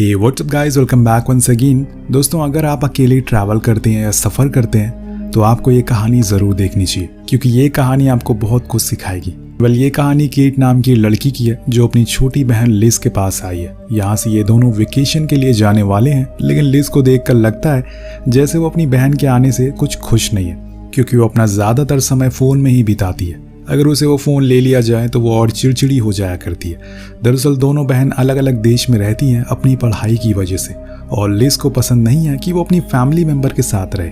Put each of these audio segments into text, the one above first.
हे what's up guys, welcome back once again. दोस्तों, अगर आप अकेले ट्रैवल करते हैं या सफ़र करते हैं तो आपको ये कहानी ज़रूर देखनी चाहिए, क्योंकि ये कहानी आपको बहुत कुछ सिखाएगी। ये कहानी केट नाम की लड़की की है जो अपनी छोटी बहन लिज के पास आई है। यहाँ से ये दोनों वेकेशन के लिए जाने वाले हैं, लेकिन लिज को देखकर लगता है जैसे वो अपनी बहन के आने से कुछ खुश नहीं है, क्योंकि वो अपना ज़्यादातर समय फ़ोन में ही बिताती है। अगर उसे वो फ़ोन ले लिया जाए तो वो और चिड़चिड़ी हो जाया करती है। दरअसल दोनों बहन अलग अलग देश में रहती हैं अपनी पढ़ाई की वजह से, और लिज को पसंद नहीं है कि वो अपनी फैमिली मेम्बर के साथ रहे।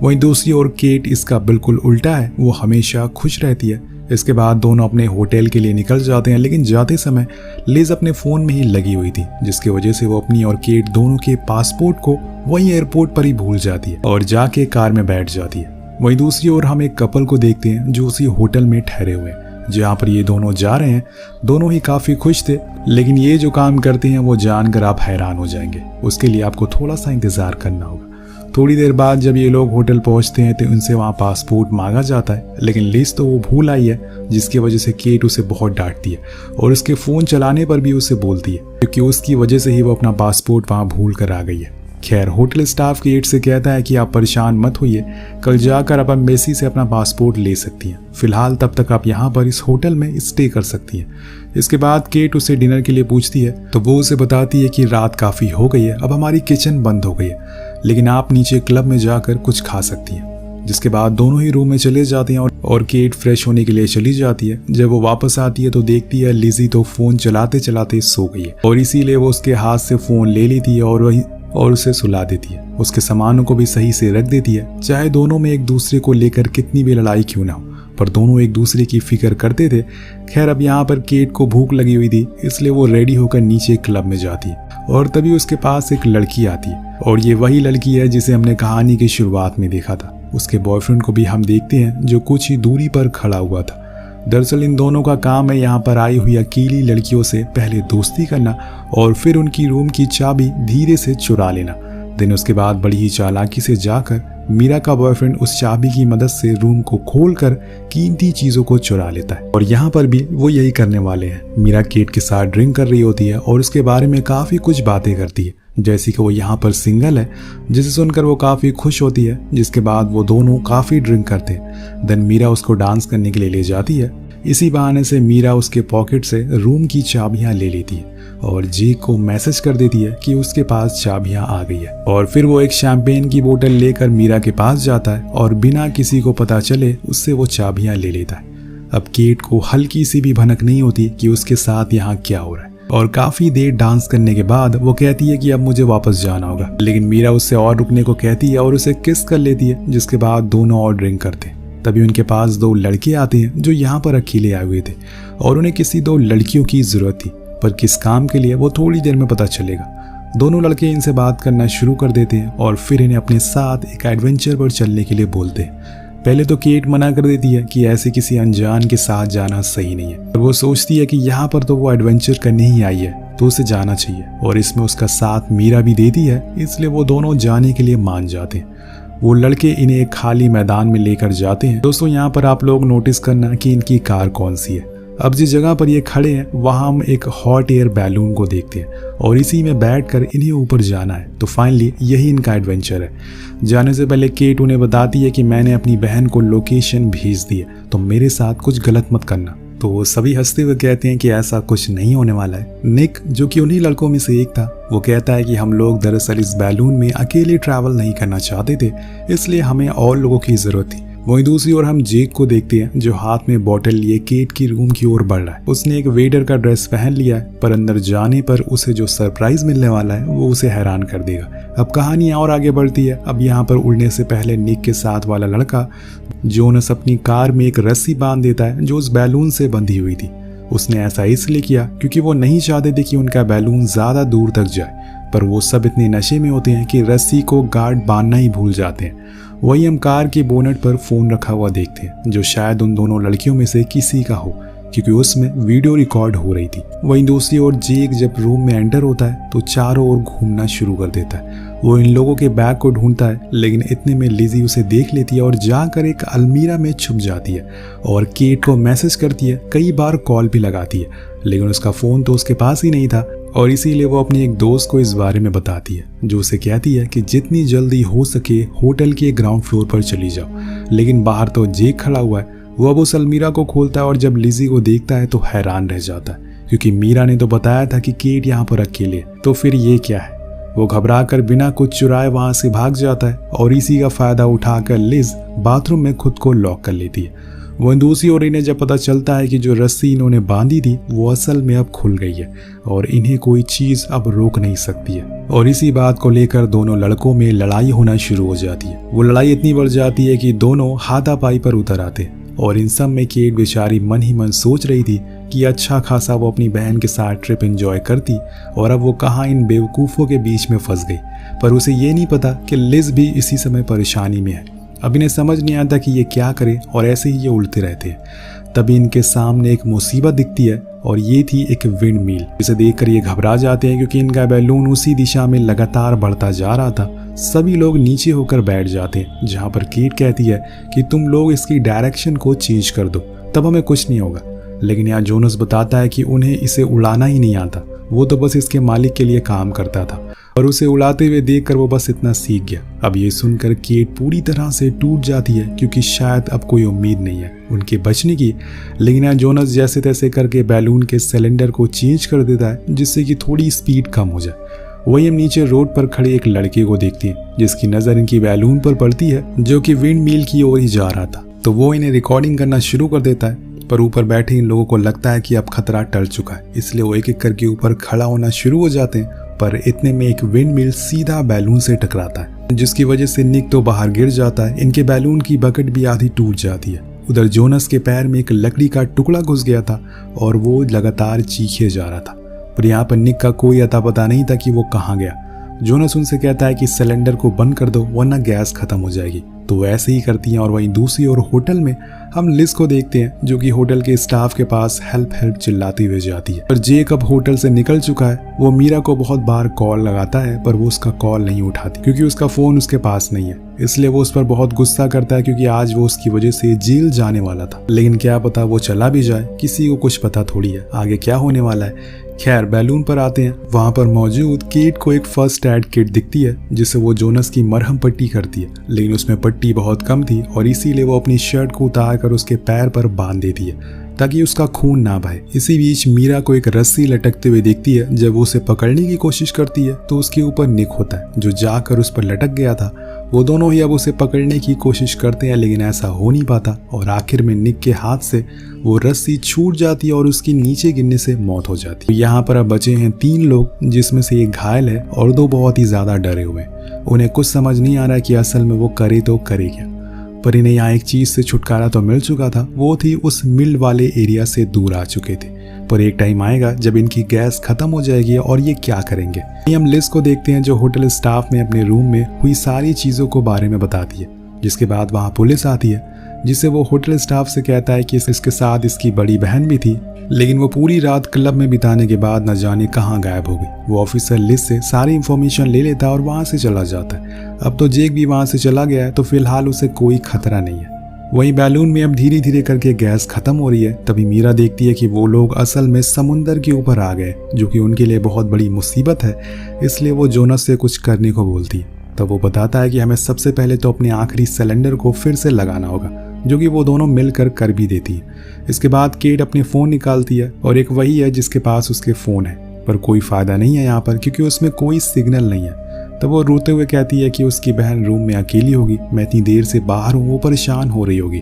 वहीं दूसरी ओर केट इसका बिल्कुल उल्टा है, वो हमेशा खुश रहती है। इसके बाद दोनों अपने होटल के लिए निकल जाते हैं, लेकिन जाते समय लिज अपने फ़ोन में ही लगी हुई थी, जिसकी वजह से वो अपनी और केट दोनों के पासपोर्ट को वहीं एयरपोर्ट पर ही भूल जाती है और जाके कार में बैठ जाती है। वहीं दूसरी ओर हम एक कपल को देखते हैं जो उसी होटल में ठहरे हुए हैं जहाँ पर ये दोनों जा रहे हैं। दोनों ही काफ़ी खुश थे, लेकिन ये जो काम करते हैं वो जानकर आप हैरान हो जाएंगे। उसके लिए आपको थोड़ा सा इंतज़ार करना होगा। थोड़ी देर बाद जब ये लोग होटल पहुँचते हैं तो उनसे वहाँ पासपोर्ट मांगा जाता है, लेकिन लिज तो वो भूल आई है, जिसकी वजह से केट उसे बहुत डांटती है और उसके फ़ोन चलाने पर भी उसे बोलती है, क्योंकि उसकी वजह से ही वो अपना पासपोर्ट वहाँ भूल कर आ गई है। खैर, होटल स्टाफ केट से कहता है कि आप परेशान मत होइए, कल जाकर आप एम्बेसी से अपना पासपोर्ट ले सकती हैं। फिलहाल तब तक आप यहाँ पर इस होटल में स्टे कर सकती हैं। इसके बाद केट उसे डिनर के लिए पूछती है तो वो उसे बताती है कि रात काफ़ी हो गई है, अब हमारी किचन बंद हो गई है, लेकिन आप नीचे क्लब में जाकर कुछ खा सकती हैं। जिसके बाद दोनों ही रूम में चले जाते हैं और केट फ्रेश होने के लिए चली जाती है। जब वो वापस आती है तो देखती है लिजी तो फ़ोन चलाते चलाते सो गई है, और इसीलिए वो उसके हाथ से फ़ोन ले लेती है और उसे सुला देती है। उसके सामानों को भी सही से रख देती है। चाहे दोनों में एक दूसरे को लेकर कितनी भी लड़ाई क्यों ना हो, पर दोनों एक दूसरे की फिक्र करते थे। खैर, अब यहाँ पर केट को भूख लगी हुई थी, इसलिए वो रेडी होकर नीचे क्लब में जाती है, और तभी उसके पास एक लड़की आती है, और ये वही लड़की है जिसे हमने कहानी की शुरुआत में देखा था। उसके बॉयफ्रेंड को भी हम देखते हैं जो कुछ ही दूरी पर खड़ा हुआ था। दरअसल इन दोनों का काम है यहाँ पर आई हुई अकेली लड़कियों से पहले दोस्ती करना और फिर उनकी रूम की चाबी धीरे से चुरा लेना। दिन उसके बाद बड़ी ही चालाकी से जाकर मीरा का बॉयफ्रेंड उस चाबी की मदद से रूम को खोलकर कीमती चीज़ों को चुरा लेता है, और यहाँ पर भी वो यही करने वाले हैं। मीरा केट के साथ ड्रिंक कर रही होती है और उसके बारे में काफ़ी कुछ बातें करती है, जैसे कि वो यहाँ पर सिंगल है, जिसे सुनकर वो काफ़ी खुश होती है। जिसके बाद वो दोनों काफ़ी ड्रिंक करते हैं। देन मीरा उसको डांस करने के लिए ले जाती है। इसी बहाने से मीरा उसके पॉकेट से रूम की चाबियां ले लेती है और जेक को मैसेज कर देती है कि उसके पास चाबियां आ गई है, और फिर वो एक शैंपेन की बोतल लेकर मीरा के पास जाता है और बिना किसी को पता चले उससे वो चाबियां ले लेता है। अब केट को हल्की सी भी भनक नहीं होती कि उसके साथ यहाँ क्या हो रहा है, और काफ़ी देर डांस करने के बाद वो कहती है कि अब मुझे वापस जाना होगा, लेकिन मीरा उससे और रुकने को कहती है और उसे किस कर लेती है। जिसके बाद दोनों और ड्रिंक करते हैं। तभी उनके पास दो लड़के आते हैं जो यहाँ पर अकेले आए हुए थे, और उन्हें किसी दो लड़कियों की ज़रूरत थी, पर किस काम के लिए वो थोड़ी देर में पता चलेगा। दोनों लड़के इनसे बात करना शुरू कर देते हैं और फिर इन्हें अपने साथ एक एडवेंचर पर चलने के लिए बोलते हैं। पहले तो केट मना कर देती है कि ऐसे किसी अनजान के साथ जाना सही नहीं है, और वो सोचती है कि यहाँ पर तो वो एडवेंचर करने ही आई है तो उसे जाना चाहिए, और इसमें उसका साथ मीरा भी देती है, इसलिए वो दोनों जाने के लिए मान जाते हैं। वो लड़के इन्हें एक खाली मैदान में लेकर जाते हैं। दोस्तों, यहाँ पर आप लोग नोटिस करना कि इनकी कार कौन सी है। अब जिस जगह पर ये खड़े हैं वहाँ हम एक हॉट एयर बैलून को देखते हैं, और इसी में बैठकर इन्हें ऊपर जाना है। तो फाइनली यही इनका एडवेंचर है। जाने से पहले केट उन्हें बताती है कि मैंने अपनी बहन को लोकेशन भेज दी है, तो मेरे साथ कुछ गलत मत करना। तो वो सभी हंसते हुए कहते हैं कि ऐसा कुछ नहीं होने वाला है। निक, जो कि उन्हीं लड़कों में से एक था, वो कहता है कि हम लोग दरअसल इस बैलून में अकेले ट्रैवल नहीं करना चाहते थे, इसलिए हमें और लोगों की ज़रूरत थी। वहीं दूसरी ओर हम जेक को देखते हैं जो हाथ में बॉटल लिए केट की रूम की ओर बढ़ रहा है। उसने एक वेटर का ड्रेस पहन लिया है, पर अंदर जाने पर उसे जो सरप्राइज मिलने वाला है वो उसे हैरान कर देगा। अब कहानी और आगे बढ़ती है। अब यहाँ पर उड़ने से पहले निक के साथ वाला लड़का जोनस अपनी कार में एक रस्सी बांध देता है जो उस बैलून से बंधी हुई थी। उसने ऐसा इसलिए किया क्योंकि वो नहीं चाहते थे कि उनका बैलून ज़्यादा दूर तक जाए, पर वो सब इतने नशे में होते हैं कि रस्सी को गार्ड बांधना ही भूल जाते हैं। वहीं हम कार के बोनट पर फ़ोन रखा हुआ देखते हैं, जो शायद उन दोनों लड़कियों में से किसी का हो, क्योंकि उसमें वीडियो रिकॉर्ड हो रही थी। वहीं दूसरी ओर जेक जब रूम में एंटर होता है तो चारों ओर घूमना शुरू कर देता है वो इन लोगों के बैग को ढूंढता है, लेकिन इतने में लिज़ी उसे देख लेती है और जाकर एक अलमीरा में छुप जाती है और केट को मैसेज करती है, कई बार कॉल भी लगाती है, लेकिन उसका फ़ोन तो उसके पास ही नहीं था और इसीलिए वो अपने एक दोस्त को इस बारे में बताती है, जो उसे कहती है कि जितनी जल्दी हो सके होटल के ग्राउंड फ्लोर पर चली जाओ। लेकिन बाहर तो जेक खड़ा हुआ है। वो अब उस अलमीरा को खोलता है और जब लिज़ी को देखता है तो हैरान रह जाता है, क्योंकि मीरा ने तो बताया था कि केट यहाँ पर अकेले है, तो फिर ये क्या है। वो घबरा कर बिना कुछ चुराए वहां से भाग जाता है और इसी का फायदा उठाकर लिज बाथरूम में खुद को लॉक कर लेती है। वहीं दूसरी ओर इन्हें जब पता चलता है कि जो रस्सी इन्होंने बांधी थी वो असल में अब खुल गई है और इन्हें कोई चीज अब रोक नहीं सकती है, और इसी बात को लेकर दोनों लड़कों में लड़ाई होना शुरू हो जाती है। वो लड़ाई इतनी बढ़ जाती है कि दोनों हाथापाई पर उतर आते हैं और इन सब में केट बेचारी मन ही मन सोच रही थी कि अच्छा खासा वो अपनी बहन के साथ ट्रिप एंजॉय करती और अब वो कहाँ इन बेवकूफ़ों के बीच में फंस गई। पर उसे ये नहीं पता कि लिज भी इसी समय परेशानी में है। अब इन्हें समझ नहीं आता कि ये क्या करे और ऐसे ही ये उलटे रहते हैं। तभी इनके सामने एक मुसीबत दिखती है और ये थी एक विंड मिल, जिसे देखकर ये घबरा जाते हैं क्योंकि इनका बैलून उसी दिशा में लगातार बढ़ता जा रहा था। सभी लोग नीचे होकर बैठ जाते हैं, जहाँ पर केट कहती है कि तुम लोग इसकी डायरेक्शन को चेंज कर दो, तब हमें कुछ नहीं होगा। लेकिन यहाँ जोनस बताता है कि उन्हें इसे उड़ाना ही नहीं आता, वो तो बस इसके मालिक के लिए काम करता था और उसे उड़ाते हुए देखकर वो बस इतना सीख गया। अब ये सुनकर केट पूरी तरह से टूट जाती है क्योंकि शायद अब कोई उम्मीद नहीं है उनके बचने की। लेकिन यहाँ जोनस जैसे तैसे करके बैलून के सिलेंडर को चेंज कर देता है जिससे कि थोड़ी स्पीड कम हो जाए। वही हम नीचे रोड पर खड़े एक लड़के को देखते हैं जिसकी नज़र इनकी बैलून पर पड़ती है, जो कि विंड मिल की ओर ही जा रहा था। तो वो इन्हें रिकॉर्डिंग करना शुरू कर देता है, पर ऊपर बैठे इन लोगों को लगता है कि अब खतरा टल चुका है, इसलिए वो एक एक करके ऊपर खड़ा होना शुरू हो जाते हैं। पर इतने में एक विंड मिल सीधा बैलून से टकराता है, जिसकी वजह से निक तो बाहर गिर जाता है। इनके बैलून की बकेट भी आधी टूट जाती है। उधर जोनस के पैर में एक लकड़ी का टुकड़ा घुस गया था और वो लगातार चीखे जा रहा था, पर यहाँ पर निक का कोई अता पता नहीं था कि वो कहाँ गया। जोनस उनसे कहता है कि सिलेंडर को बंद कर दो वरना गैस खत्म हो जाएगी, तो वैसे ही करती हैं। और वहीं दूसरी ओर होटल में हम लिज को देखते हैं, जो कि होटल के स्टाफ के पास हेल्प चिल्लाती हुई जाती है। पर जेक अब होटल से निकल चुका है। वो मीरा को बहुत बार कॉल लगाता है पर वो उसका कॉल नहीं उठाती क्योंकि उसका फोन उसके पास नहीं है, इसलिए वो उस पर बहुत गुस्सा करता है क्योंकि आज वो उसकी वजह से जेल जाने वाला था। लेकिन क्या पता वो चला भी जाए, किसी को कुछ पता थोड़ी है आगे क्या होने वाला है। खैर बैलून पर आते हैं। वहां पर मौजूद केट को एक फर्स्ट एड किट दिखती है जिससे वो जोनस की मरहम पट्टी करती है, लेकिन उसमें पट्टी बहुत कम थी और इसीलिए वो अपनी शर्ट को उतार कर उसके पैर पर बांध देती है ताकि उसका खून ना बहे। इसी बीच मीरा को एक रस्सी लटकते हुए देखती है। जब वो उसे पकड़ने की कोशिश करती है तो उसके ऊपर निक होता है जो जाकर उस पर लटक गया था। वो दोनों ही अब उसे पकड़ने की कोशिश करते हैं, लेकिन ऐसा हो नहीं पाता और आखिर में निक के हाथ से वो रस्सी छूट जाती है और उसकी नीचे गिरने से मौत हो जाती है। यहाँ पर अब बचे हैं 3 लोग, जिसमें से एक घायल है और 2 बहुत ही ज्यादा डरे हुए हैं। उन्हें कुछ समझ नहीं आ रहा कि असल में वो करे तो करे क्या। पर इन्हें यहाँ एक चीज से छुटकारा तो मिल चुका था, वो थी उस मिल वाले एरिया से दूर आ चुके थे। पर एक टाइम आएगा जब इनकी गैस खत्म हो जाएगी और ये क्या करेंगे। हम लिज को देखते हैं जो होटल स्टाफ में अपने रूम में हुई सारी चीजों को बारे में बताती है, जिसके बाद वहाँ पुलिस आती है जिसे वो होटल स्टाफ से कहता है कि इसके साथ इसकी बड़ी बहन भी थी, लेकिन वो पूरी रात क्लब में बिताने के बाद न जाने कहाँ गायब हो गई। वो ऑफिसर लिज से सारी इंफॉर्मेशन ले लेता है और वहाँ से चला जाता है। अब तो जेक भी वहाँ से चला गया है तो फिलहाल उसे कोई खतरा नहीं है। वहीं बैलून में अब धीरे धीरे करके गैस खत्म हो रही है। तभी मीरा देखती है कि वो लोग असल में समुंदर के ऊपर आ गए, जो कि उनके लिए बहुत बड़ी मुसीबत है, इसलिए वो जोनस से कुछ करने को बोलती है। तब वो बताता है कि हमें सबसे पहले तो अपने आखिरी सिलेंडर को फिर से लगाना होगा, जो कि वो दोनों मिलकर कर भी देती है। इसके बाद केट अपने फ़ोन निकालती है और एक वही है जिसके पास उसके फ़ोन है, पर कोई फ़ायदा नहीं है यहाँ पर क्योंकि उसमें कोई सिग्नल नहीं है। तब वो रोते हुए कहती है कि उसकी बहन रूम में अकेली होगी, मैं इतनी देर से बाहर हूँ, वो परेशान हो रही होगी।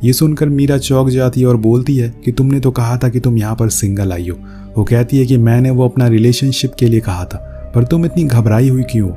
ये सुनकर मीरा चौंक जाती है और बोलती है कि तुमने तो कहा था कि तुम यहाँ पर सिंगल आई हो। वो कहती है कि मैंने वो अपना रिलेशनशिप के लिए कहा था, पर तुम इतनी घबराई हुई क्यों?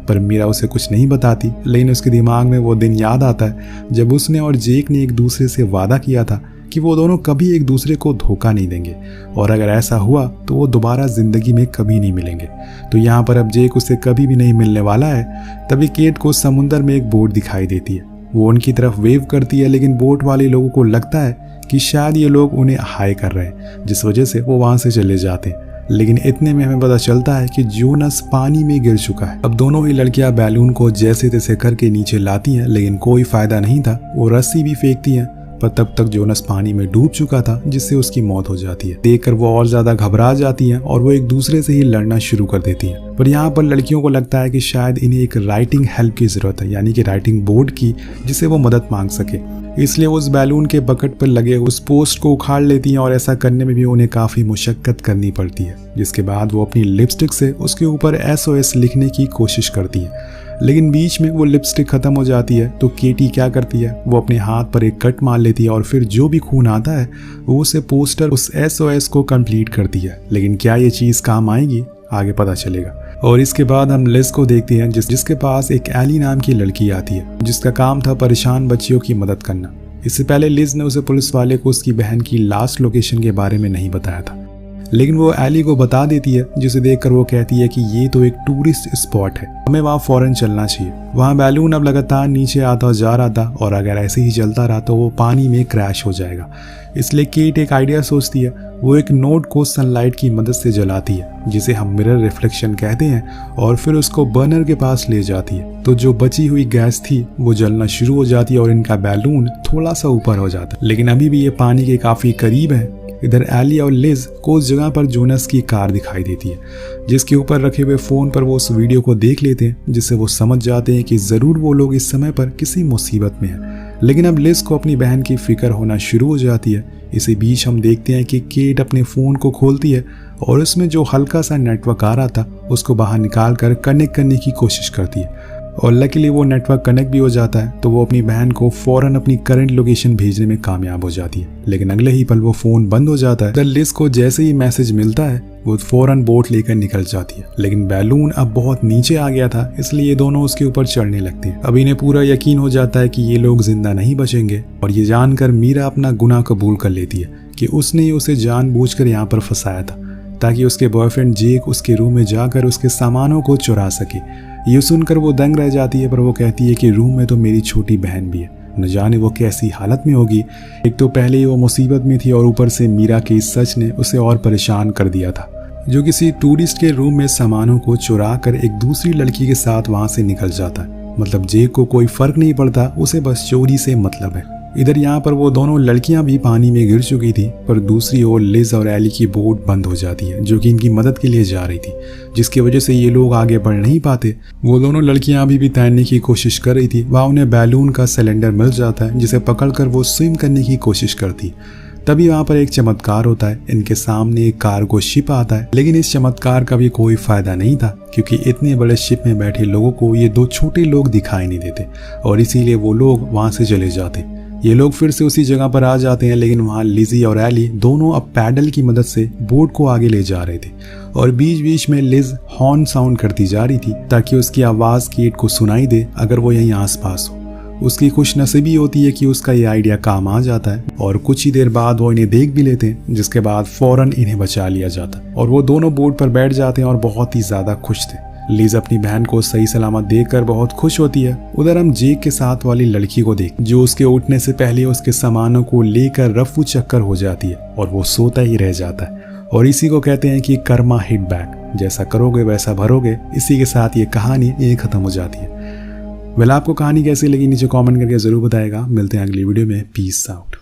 पर मीरा उसे कुछ नहीं बताती, लेकिन उसके दिमाग में वो दिन याद आता है जब उसने और जेक ने एक दूसरे से वादा किया था कि वो दोनों कभी एक दूसरे को धोखा नहीं देंगे और अगर ऐसा हुआ तो वो दोबारा जिंदगी में कभी नहीं मिलेंगे। तो यहाँ पर अब जेक उसे कभी भी नहीं मिलने वाला है। तभी केट को समुंदर में एक बोट दिखाई देती है। वो उनकी तरफ वेव करती है, लेकिन बोट वाले लोगों को लगता है कि शायद ये लोग उन्हें हाय कर रहे हैं, जिस वजह से वो वहाँ से चले जाते हैं। लेकिन इतने में हमें पता चलता है कि जोनस पानी में गिर चुका है। अब दोनों ही लड़कियां बैलून को जैसे तैसे करके नीचे लाती हैं, लेकिन कोई फायदा नहीं था। वो रस्सी भी फेंकती हैं, पर तब तक जोनस पानी में डूब चुका था, जिससे उसकी मौत हो जाती है। देखकर वो और ज्यादा घबरा जाती हैं और वो एक दूसरे से ही लड़ना शुरू कर देती हैं। पर यहाँ पर लड़कियों को लगता है कि शायद इन्हें एक राइटिंग हेल्प की जरूरत है, यानी कि राइटिंग बोर्ड की, जिससे वो मदद मांग सके। इसलिए उस बैलून के बकेट पर लगे उस पोस्ट को उखाड़ लेती हैं और ऐसा करने में भी उन्हें काफी मुशक्कत करनी पड़ती है। जिसके बाद वो अपनी लिपस्टिक से उसके ऊपर SOS लिखने की कोशिश करती है, लेकिन बीच में वो लिपस्टिक खत्म हो जाती है। तो केटी क्या करती है, वो अपने हाथ पर एक कट मार लेती है और फिर जो भी खून आता है वो उसे पोस्टर उस SOS को कंप्लीट करती है। लेकिन क्या ये चीज काम आएगी, आगे पता चलेगा। और इसके बाद हम लिज को देखते हैं जिसके पास एक एली नाम की लड़की आती है, जिसका काम था परेशान बच्चियों की मदद करना। इससे पहले लिज ने उसे पुलिस वाले को उसकी बहन की लास्ट लोकेशन के बारे में नहीं बताया था, लेकिन वो एली को बता देती है, जिसे देखकर वो कहती है कि ये तो एक टूरिस्ट स्पॉट है, हमें वहाँ फौरन चलना चाहिए। वहाँ बैलून अब लगातार नीचे आता जा रहा था और अगर ऐसे ही चलता रहा तो वो पानी में क्रैश हो जाएगा। इसलिए केट एक आइडिया सोचती है। वो एक नोट को सनलाइट की मदद से जलाती है, जिसे हम मिरर रिफ्लेक्शन कहते हैं, और फिर उसको बर्नर के पास ले जाती है। तो जो बची हुई गैस थी वो जलना शुरू हो जाती है और इनका बैलून थोड़ा सा ऊपर हो जाता है, लेकिन अभी भी ये पानी के काफी करीब है। इधर एली और लिज को उस जगह पर जोनस की कार दिखाई देती है, जिसके ऊपर रखे हुए फोन पर वो उस वीडियो को देख लेते हैं, जिससे वो समझ जाते हैं कि जरूर वो लोग इस समय पर किसी मुसीबत में हैं। लेकिन अब लिज को अपनी बहन की फिक्र होना शुरू हो जाती है। इसी बीच हम देखते हैं कि केट अपने फोन को खोलती है और उसमें जो हल्का सा नेटवर्क आ रहा था उसको बाहर निकाल कर कनेक्ट करने की कोशिश करती है, और लकीली वो नेटवर्क कनेक्ट भी हो जाता है। तो वो अपनी बहन को फौरन अपनी करंट लोकेशन भेजने में कामयाब हो जाती है, लेकिन अगले ही पल वो फोन बंद हो जाता है। लिज को जैसे ही मैसेज मिलता है वो फौरन बोट लेकर निकल जाती है, लेकिन बैलून अब बहुत नीचे आ गया था, इसलिए ये दोनों उसके ऊपर चढ़ने लगते हैं। अब इन्हें पूरा यकीन हो जाता है कि ये लोग जिंदा नहीं बचेंगे, और ये जानकर मीरा अपना गुनाह कबूल कर लेती है कि उसने ही उसे जानबूझकर यहाँ पर फंसाया था, ताकि उसके बॉयफ्रेंड जेक उसके रूम में जाकर उसके सामानों को चुरा सके। ये सुनकर वो दंग रह जाती है, पर वो कहती है कि रूम में तो मेरी छोटी बहन भी है, न जाने वो कैसी हालत में होगी। एक तो पहले ही वो मुसीबत में थी और ऊपर से मीरा के इस सच ने उसे और परेशान कर दिया था, जो किसी टूरिस्ट के रूम में सामानों को चुरा कर एक दूसरी लड़की के साथ वहां से निकल जाता है। मतलब जेक को कोई फर्क नहीं पड़ता, उसे बस चोरी से मतलब है। इधर यहाँ पर वो दोनों लड़कियां भी पानी में गिर चुकी थी, पर दूसरी ओर लिज और एली की बोट बंद हो जाती है, जो कि इनकी मदद के लिए जा रही थी, जिसकी वजह से ये लोग आगे बढ़ नहीं पाते। वो दोनों लड़कियां अभी भी तैरने की कोशिश कर रही थी। वहाँ उन्हें बैलून का सिलेंडर मिल जाता है, जिसे पकड़कर वो स्विम करने की कोशिश करती। तभी वहाँ पर एक चमत्कार होता है। इनके सामने एक कार्गो शिप आता है, लेकिन इस चमत्कार का भी कोई फायदा नहीं था, क्योंकि इतने बड़े शिप में बैठे लोगों को ये दो छोटे लोग दिखाई नहीं देते, और इसीलिए वो लोग वहाँ से चले जाते। ये लोग फिर से उसी जगह पर आ जाते हैं, लेकिन वहाँ लिजी और एली दोनों अब पैडल की मदद से बोट को आगे ले जा रहे थे, और बीच बीच में लिज हॉर्न साउंड करती जा रही थी, ताकि उसकी आवाज़ केट को सुनाई दे अगर वो यहीं आसपास हो। उसकी खुशनसीबी होती है कि उसका ये आइडिया काम आ जाता है, और कुछ ही देर बाद वो इन्हें देख भी लेते हैं, जिसके बाद फौरन इन्हें बचा लिया जाता है, और वो दोनों बोट पर बैठ जाते हैं और बहुत ही ज़्यादा खुश थे। लिज अपनी बहन को सही सलामत देखकर बहुत खुश होती है। उधर हम जेक के साथ वाली लड़की को देख, जो उसके उठने से पहले उसके सामानों को लेकर रफू चक्कर हो जाती है, और वो सोता ही रह जाता है। और इसी को कहते हैं कि कर्मा हिट बैक, जैसा करोगे वैसा भरोगे। इसी के साथ ये कहानी एक खत्म हो जाती है। वेल, आपको कहानी कैसी लगी नीचे कमेंट करके जरूर बताएगा। मिलते हैं अगली वीडियो में। Peace out.